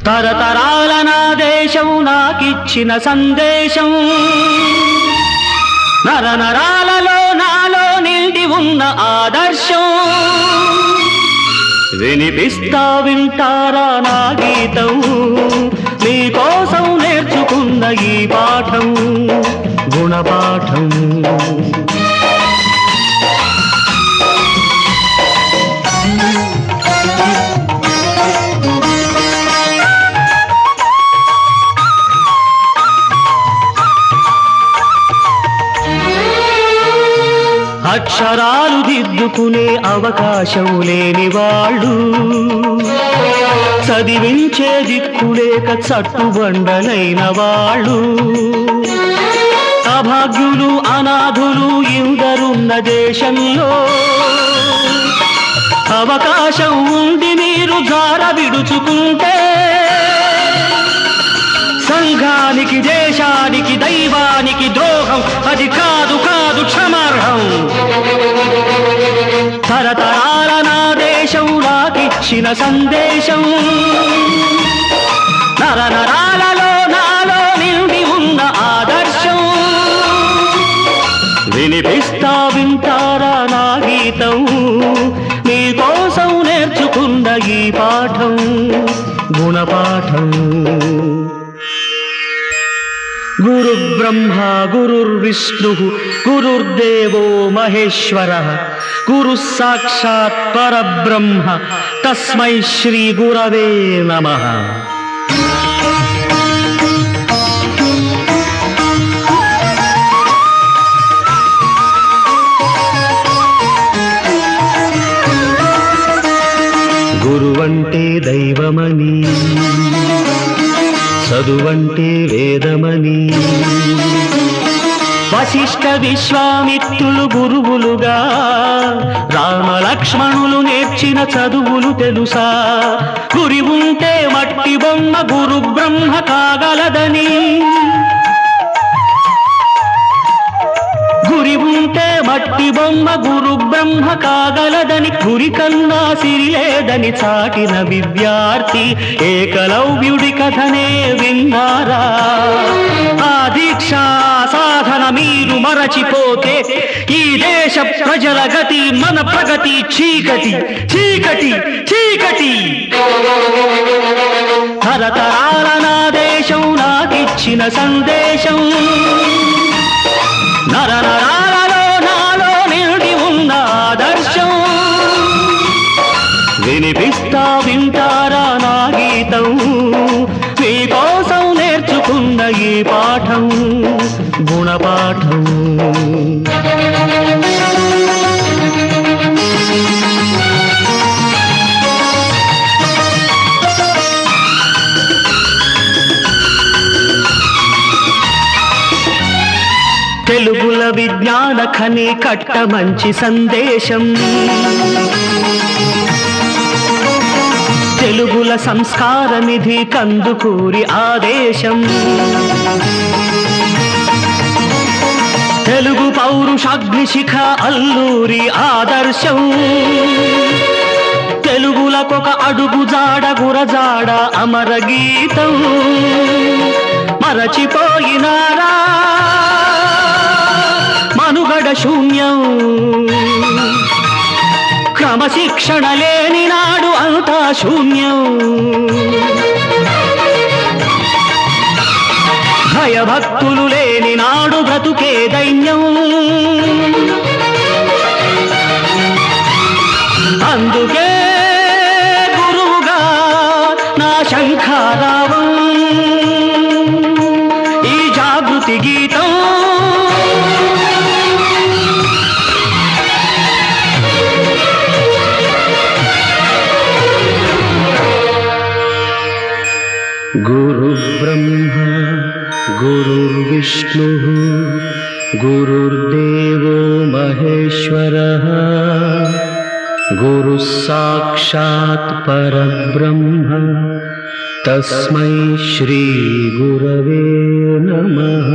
తరతరాల నా దేశం నాకిచ్చిన సందేశం, నరనరాలలో నాలో నిండి ఉన్న ఆదర్శం. వినిపిస్తా వింటారా నా గీతం, మీకోసం నేర్చుకున్న ఈ పాఠం గుణపాఠం. అక్షరాలు దిద్దుకునే అవకాశం లేని వాళ్ళు, చదివించే దిక్కులేక చట్టుబండలైన వాళ్ళు, అభాగ్యులు అనాథులు ఇందరున్న దేశంలో అవకాశం ఉండి మీరు జార విడుచుకుంటే సంఘానికి దేశానికి దైవానికి ద్రోహం, అది కాదు కాదు క్షమార్హం. తరతరాల నా దేశం నాకిచ్చిన సందేశం, నరనరాలలో నాలో నిండి ఉన్న ఆదర్శం. వినిపిస్తా వింటారా నా గీతం, మీకోసం నేర్చుకున్న ఈ పాఠం గుణపాఠం. గురు బ్రహ్మ గురుర్విష్ణు గురుర్దేవో మహేశ్వరః, గురు సాక్షాత్ పరబ్రహ్మ తస్మై శ్రీ గురవే నమః. గురువంటే దైవమని, చదువంటే వేదమని, వశిష్ఠ విశ్వామిత్రులు గురువులుగా రామలక్ష్మణులు నేర్చిన చదువులు తెలుసా? గురి ఉంటే మట్టి బొమ్మ గురు బ్రహ్మ కాగలదని, గురి ఉంటే మట్టి బొమ్మ గురు బ్రహ్మ కాగలదని, గురి కన్నా సిరి లేదని చాటిన విద్యార్థి ఏకలవ్యుడి కథనే విన్నారా? ఆ దీక్షా సాధన మీరు మరచిపోతే ఈ దేశ ప్రజల గతి మన ప్రగతి చీకటి చీకటి చీకటి. తరతరాల నా దేశం నాకిచ్చిన సందేశం, నరనరాలలో నాలో నిండి ఉన్న ఆదర్శం. వినిపిస్తా వింటారా నా గీతం, మీకోసం నేర్చుకున్న ఈ పాఠం గుణపాఠం. తెలుగుల విజ్ఞాన ఖని కట్ట మంచి సందేశం, తెలుగుల సంస్కార నిధి కందుకూరి ఆదేశం, తెలుగు పౌరుషాగ్నిశిఖ అల్లూరి ఆదర్శం. తెలుగులకొక అడుగు జాడ గురజాడ అమర గీతం, మరచిపోయినారా మనుగడ శూన్యం. క్రమశిక్షణ లేని నాడు అంతా శూన్యం. భయభక్తులు లేని నాడు బ్రతుకే దైన్యం. అందుకే గురువుగా నా శంఖారావం, ఈ జాగృతి గీతం. గురు బ్రహ్మ గురుర్విష్ణు గురుర్దేవో మహేశ్వరః, గురు సాక్షాత్ పరబ్రహ్మ తస్మై శ్రీ గురవే నమః.